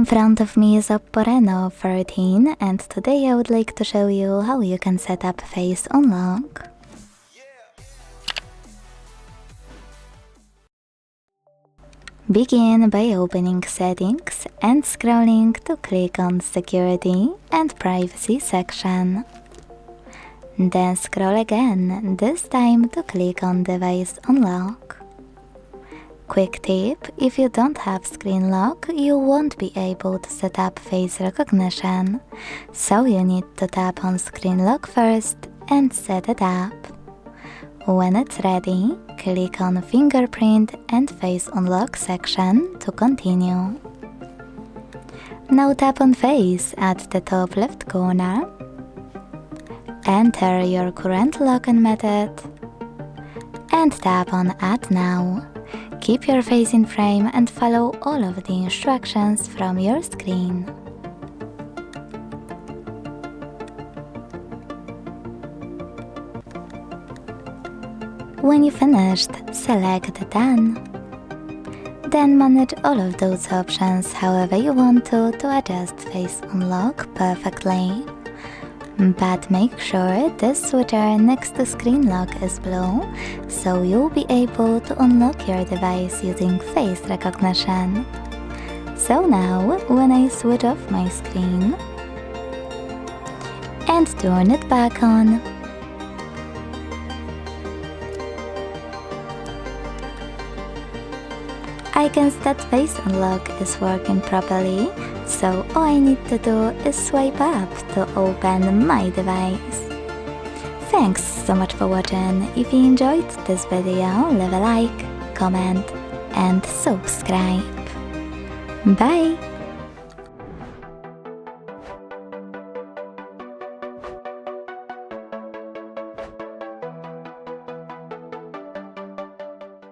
front of me is OPPO Reno 13 and today I would like to show you how you can set up face unlock. Begin by opening Settings and scrolling to click on Security and Privacy section. Then scroll again, this time to click on Device Unlock. Quick tip, if you don't have screen lock, you won't be able to set up face recognition, so you need to tap on screen lock first and set it up. When it's ready, click on Fingerprint and Face Unlock section to continue. Now tap on Face at the top left corner. Enter your current login method and tap on Add Now. Keep your face in frame and follow all of the instructions from your screen. When you finished, select Done. Then manage all of those options however you want to adjust face unlock perfectly. But make sure this switcher next to screen lock is blue, so you'll be able to unlock your device using face recognition. So now, when I switch off my screen and turn it back on, I can see that face unlock is working properly, so all I need to do is swipe up to open my device. Thanks so much for watching. If you enjoyed this video, leave a like, comment and subscribe. Bye!